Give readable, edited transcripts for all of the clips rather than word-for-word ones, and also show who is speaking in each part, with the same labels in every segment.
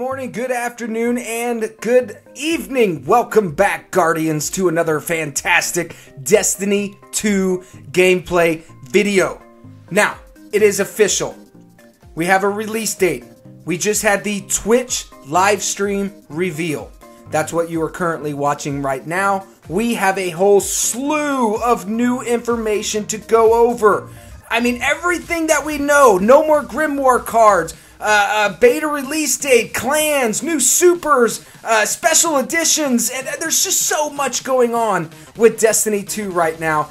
Speaker 1: morning, good afternoon, and good evening. Welcome back, Guardians, to another fantastic Destiny 2 gameplay video. Now, it is official. We have a release date. We just had the Twitch live stream reveal. That's what you are currently watching right now. We have a whole slew of new information to go over. I mean, everything that we know. No more Grimoire cards. Beta release date, clans, new supers, special editions, and there's just so much going on with Destiny 2 right now.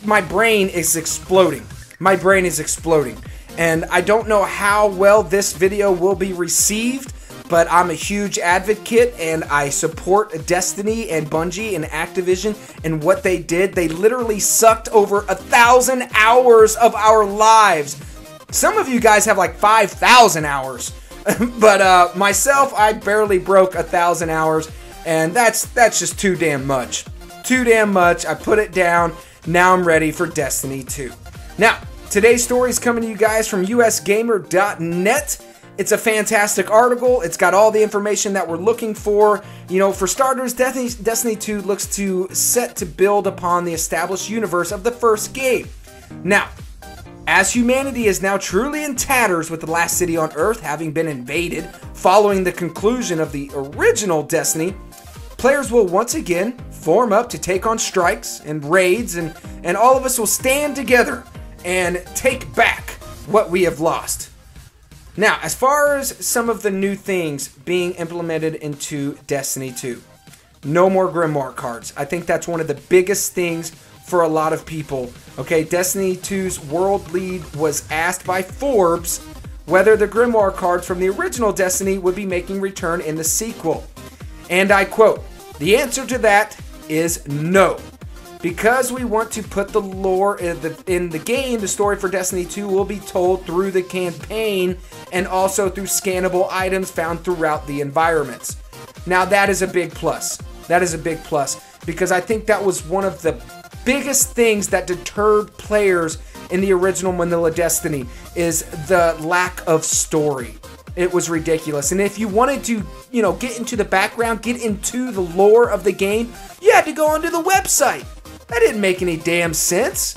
Speaker 1: My brain is exploding. My brain is exploding. And I don't know how well this video will be received, but I'm a huge advocate and I support Destiny and Bungie and Activision and what they did. They literally sucked over 1,000 hours of our lives. Some of you guys have like 5,000 hours, but myself, I barely broke 1,000 hours, and that's just too damn much. Too damn much. I put it down. Now I'm ready for Destiny 2. Now, today's story is coming to you guys from usgamer.net. It's a fantastic article. It's got all the information that we're looking for. You know, for starters, Destiny 2 looks set to build upon the established universe of the first game. Now, as humanity is now truly in tatters with the last city on Earth having been invaded following the conclusion of the original Destiny, players will once again form up to take on strikes and raids, and all of us will stand together and take back what we have lost. Now, as far as some of the new things being implemented into Destiny 2, no more Grimoire cards. I think that's one of the biggest things for a lot of people. Okay, Destiny 2's World Lead was asked by Forbes whether the Grimoire cards from the original Destiny would be making return in the sequel. And I quote, "The answer to that is no. Because we want to put the lore in the game, the story for Destiny 2 will be told through the campaign and also through scannable items found throughout the environments." Now that is a big plus. That is a big plus because I think that was one of the biggest things that deterred players in the original Vanilla Destiny is the lack of story. It was ridiculous. And if you wanted to, get into the background, get into the lore of the game, you had to go onto the website. That didn't make any damn sense.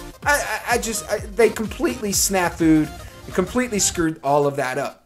Speaker 1: They completely snafu'd, completely screwed all of that up.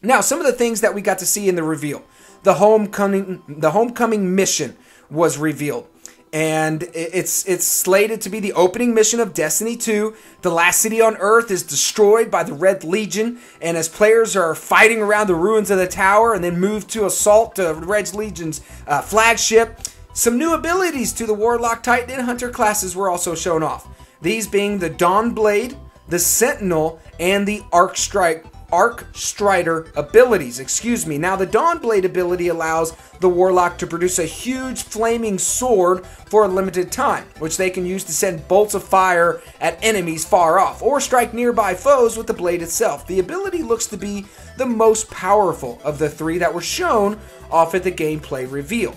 Speaker 1: Now, some of the things that we got to see in the reveal. The homecoming mission was revealed. And it's slated to be the opening mission of Destiny 2. The last city on Earth is destroyed by the Red Legion, and as players are fighting around the ruins of the tower and then move to assault the Red Legion's flagship, some new abilities to the Warlock, Titan, and Hunter classes were also shown off. These being the Dawnblade, the Sentinel, and the Arc Strider abilities. Now, the Dawnblade ability allows the Warlock to produce a huge flaming sword for a limited time, which they can use to send bolts of fire at enemies far off, or strike nearby foes with the blade itself. The ability looks to be the most powerful of the three that were shown off at the gameplay reveal.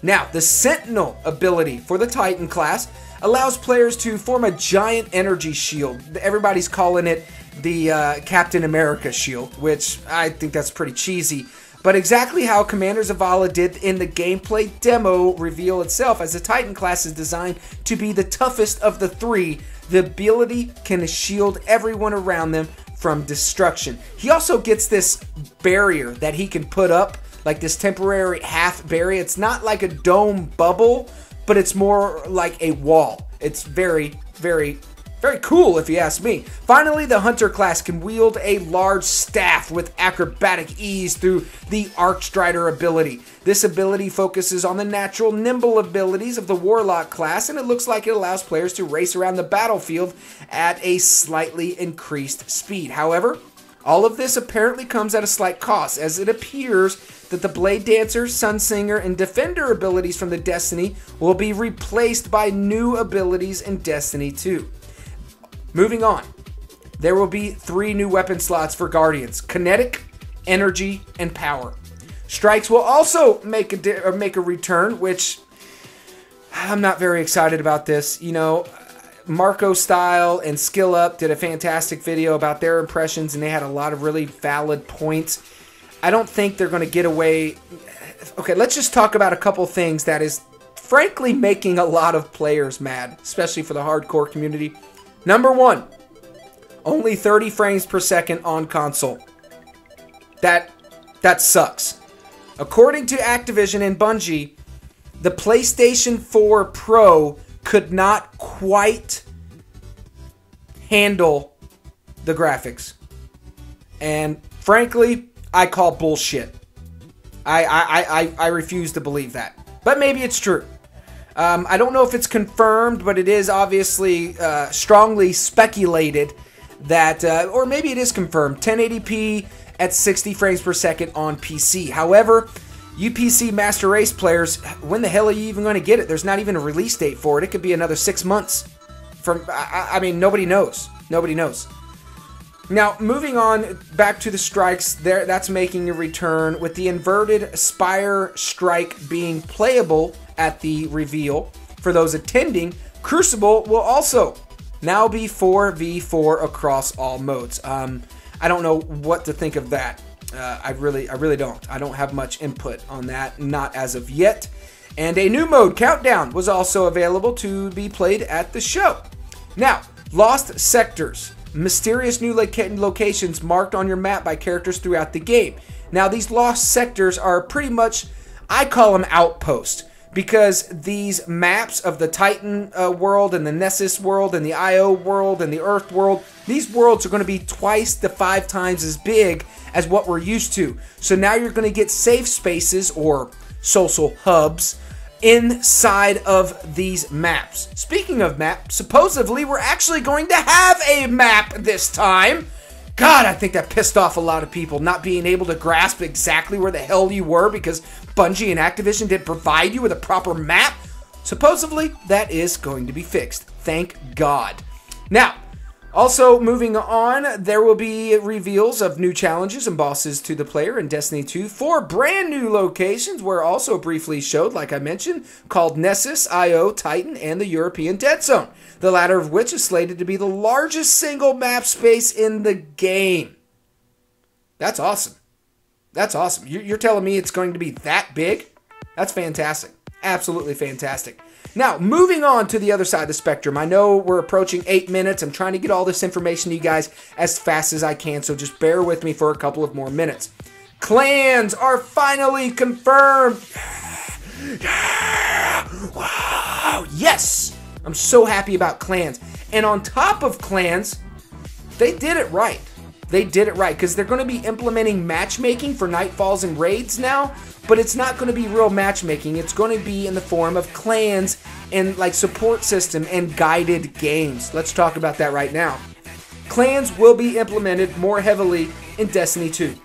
Speaker 1: Now, the Sentinel ability for the Titan class allows players to form a giant energy shield. Everybody's calling it the Captain America shield, which I think that's pretty cheesy. But exactly how Commander Zavala did in the gameplay demo reveal itself, as the Titan class is designed to be the toughest of the three, the ability can shield everyone around them from destruction. He also gets this barrier that he can put up, like this temporary half barrier. It's not like a dome bubble, but it's more like a wall. It's very, very, very cool if you ask me. Finally, the Hunter class can wield a large staff with acrobatic ease through the Arc Strider ability. This ability focuses on the natural nimble abilities of the Warlock class, and it looks like it allows players to race around the battlefield at a slightly increased speed. However, all of this apparently comes at a slight cost, as it appears that the Blade Dancer, Sunsinger, and Defender abilities from the Destiny will be replaced by new abilities in Destiny 2. Moving on, there will be 3 new weapon slots for Guardians: Kinetic, Energy, and Power. Strikes will also make a return, which I'm not very excited about this. Marco Style and Skill Up did a fantastic video about their impressions, and they had a lot of really valid points. I don't think they're going to get away. Okay, let's just talk about a couple things that is frankly making a lot of players mad, especially for the hardcore community. Number one, only 30 frames per second on console. That sucks. According to Activision and Bungie, the PlayStation 4 Pro could not quite handle the graphics. And frankly, I call bullshit. I refuse to believe that. But maybe it's true. I don't know if it's confirmed, but it is obviously strongly speculated that, or maybe it is confirmed, 1080p at 60 frames per second on PC. However, you PC Master Race players, when the hell are you even going to get it? There's not even a release date for it. It could be another 6 months. I mean, nobody knows. Nobody knows. Now, moving on back to the strikes, that's making a return with the inverted Spire strike being playable at the reveal. For those attending, Crucible will also now be 4v4 across all modes. I don't know what to think of that. I really don't. I don't have much input on that, not as of yet. And a new mode, Countdown, was also available to be played at the show. Now, Lost Sectors. Mysterious new locations marked on your map by characters throughout the game. Now, these lost sectors are pretty much, I call them outposts, because these maps of the Titan world and the Nessus world and the Io world and the Earth world, these worlds are going to be twice to 5 times as big as what we're used to. So now you're going to get safe spaces or social hubs inside of these maps. Speaking of maps, supposedly we're actually going to have a map this time. God, I think that pissed off a lot of people, not being able to grasp exactly where the hell you were because Bungie and Activision didn't provide you with a proper map. Supposedly, that is going to be fixed. Thank God. Now, also moving on, there will be reveals of new challenges and bosses to the player in Destiny 2. 4 brand new locations were also briefly showed, like I mentioned, called Nessus, Io, Titan, and the European Dead Zone. The latter of which is slated to be the largest single map space in the game. That's awesome. That's awesome. You're telling me it's going to be that big? That's fantastic. Absolutely fantastic. Now, moving on to the other side of the spectrum. I know we're approaching 8 minutes. I'm trying to get all this information to you guys as fast as I can, so just bear with me for a couple of more minutes. Clans are finally confirmed. Wow. Yes! I'm so happy about clans. And on top of clans, they did it right. They did it right because they're going to be implementing matchmaking for Nightfalls and raids now, but it's not going to be real matchmaking. It's going to be in the form of clans and like support system and guided games. Let's talk about that right now. Clans will be implemented more heavily in Destiny 2.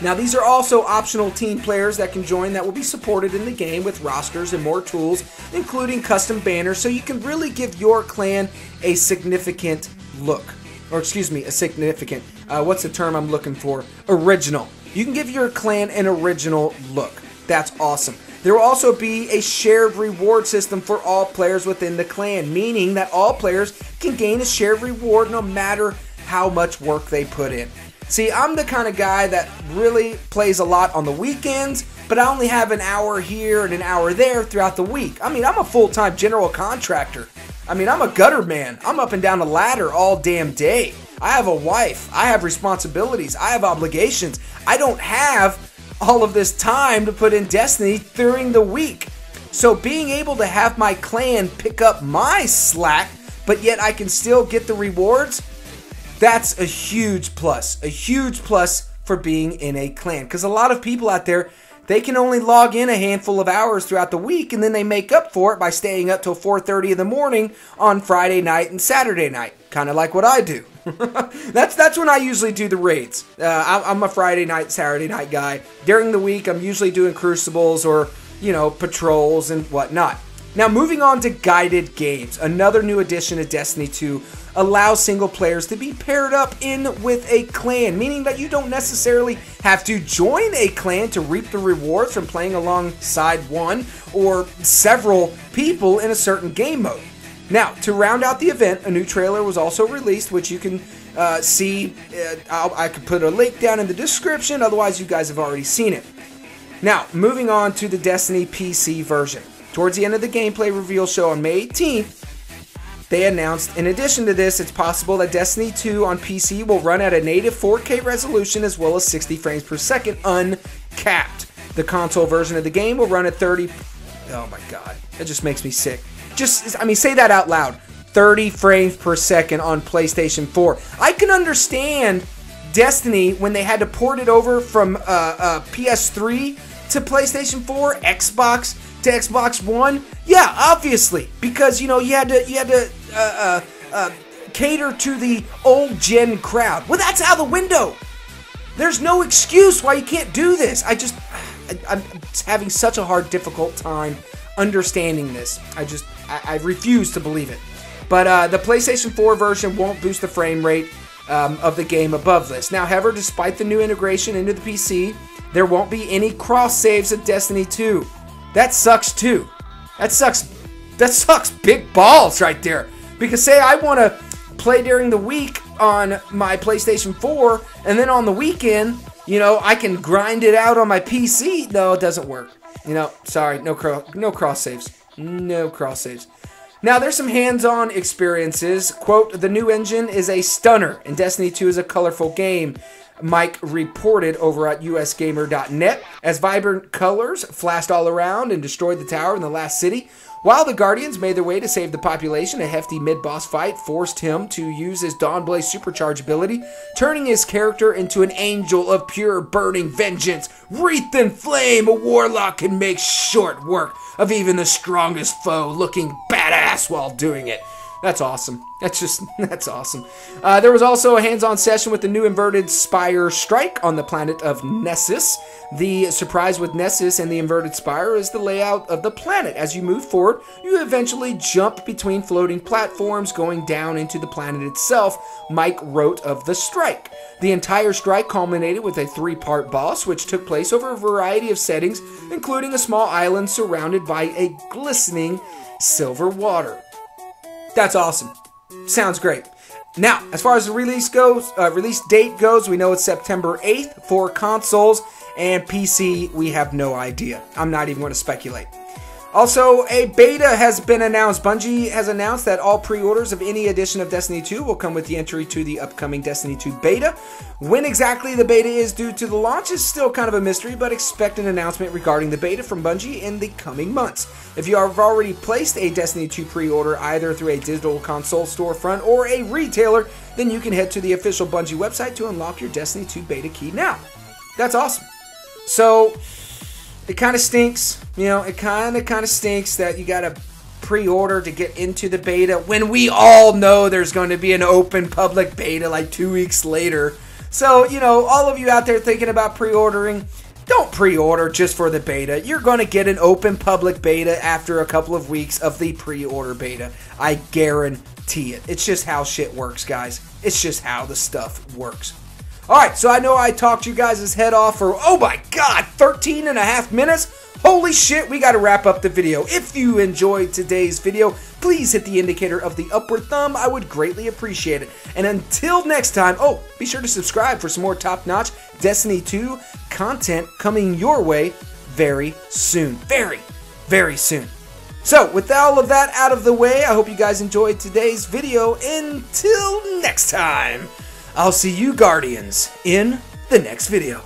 Speaker 1: Now, these are also optional team players that can join that will be supported in the game with rosters and more tools, including custom banners, so you can really give your clan a significant look. Or excuse me, a significant, what's the term I'm looking for? Original. You can give your clan an original look. That's awesome. There will also be a shared reward system for all players within the clan, meaning that all players can gain a shared reward no matter how much work they put in. See, I'm the kind of guy that really plays a lot on the weekends, but I only have an hour here and an hour there throughout the week. I mean, I'm a full-time general contractor. I mean, I'm a gutter man. I'm up and down the ladder all damn day. I have a wife. I have responsibilities. I have obligations. I don't have all of this time to put in Destiny during the week. So being able to have my clan pick up my slack, but yet I can still get the rewards, that's a huge plus. A huge plus for being in a clan. Because a lot of people out there, they can only log in a handful of hours throughout the week, and then they make up for it by staying up till 4:30 in the morning on Friday night and Saturday night. Kind of like what I do. That's when I usually do the raids. I'm a Friday night, Saturday night guy. During the week, I'm usually doing crucibles or, you know, patrols and whatnot. Now, moving on to guided games. Another new addition to Destiny 2 allows single players to be paired up in with a clan, meaning that you don't necessarily have to join a clan to reap the rewards from playing alongside one or several people in a certain game mode. Now, to round out the event, a new trailer was also released, which you can see. I could put a link down in the description, otherwise you guys have already seen it. Now, moving on to the Destiny PC version. Towards the end of the gameplay reveal show on May 18th, they announced, in addition to this, it's possible that Destiny 2 on PC will run at a native 4K resolution as well as 60 frames per second uncapped. The console version of the game will run at 30... Oh my god, that just makes me sick. Say that out loud. 30 frames per second on PlayStation 4. I can understand Destiny when they had to port it over from PS3 to PlayStation 4, Xbox to Xbox One. Yeah, obviously, because you had to cater to the old gen crowd. Well, that's out the window. There's no excuse why you can't do this. I'm having such a difficult time understanding this. I refuse to believe it. But the PlayStation 4 version won't boost the frame rate of the game above this. Now, however, despite the new integration into the PC, there won't be any cross saves of Destiny 2. That sucks too. That sucks big balls right there. Because say I want to play during the week on my PlayStation 4, and then on the weekend, I can grind it out on my PC. No, it doesn't work. Sorry, no cross saves. No cross saves. Now, there's some hands-on experiences. Quote, the new engine is a stunner, and Destiny 2 is a colorful game, Mike reported over at usgamer.net, as vibrant colors flashed all around and destroyed the tower in the last city. While the Guardians made their way to save the population, a hefty mid-boss fight forced him to use his Dawnblaze supercharge ability, turning his character into an angel of pure burning vengeance. Wreathed in flame, a warlock can make short work of even the strongest foe, looking badass while doing it. That's awesome. That's awesome. There was also a hands-on session with the new inverted spire strike on the planet of Nessus. The surprise with Nessus and the inverted spire is the layout of the planet. As you move forward, you eventually jump between floating platforms going down into the planet itself, Mike wrote of the strike. The entire strike culminated with a 3-part boss, which took place over a variety of settings, including a small island surrounded by a glistening silver water. That's awesome. Sounds great. Now, as far as the release date goes, we know it's September 8th for consoles, and PC, we have no idea. I'm not even going to speculate. Also, a beta has been announced. Bungie has announced that all pre-orders of any edition of Destiny 2 will come with the entry to the upcoming Destiny 2 beta. When exactly the beta is due to the launch is still kind of a mystery, but expect an announcement regarding the beta from Bungie in the coming months. If you have already placed a Destiny 2 pre-order either through a digital console storefront or a retailer, then you can head to the official Bungie website to unlock your Destiny 2 beta key now. That's awesome. So, it kind of stinks, it kind of stinks that you got to pre-order to get into the beta when we all know there's going to be an open public beta like 2 weeks later. So, all of you out there thinking about pre-ordering, don't pre-order just for the beta. You're going to get an open public beta after a couple of weeks of the pre-order beta. I guarantee it. It's just how shit works, guys. It's just how the stuff works. Alright, so I know I talked you guys' head off for, oh my god, 13 and a half minutes? Holy shit, we gotta wrap up the video. If you enjoyed today's video, please hit the indicator of the upward thumb. I would greatly appreciate it. And until next time, be sure to subscribe for some more top-notch Destiny 2 content coming your way very soon. Very, very soon. So, with all of that out of the way, I hope you guys enjoyed today's video. Until next time, I'll see you Guardians in the next video.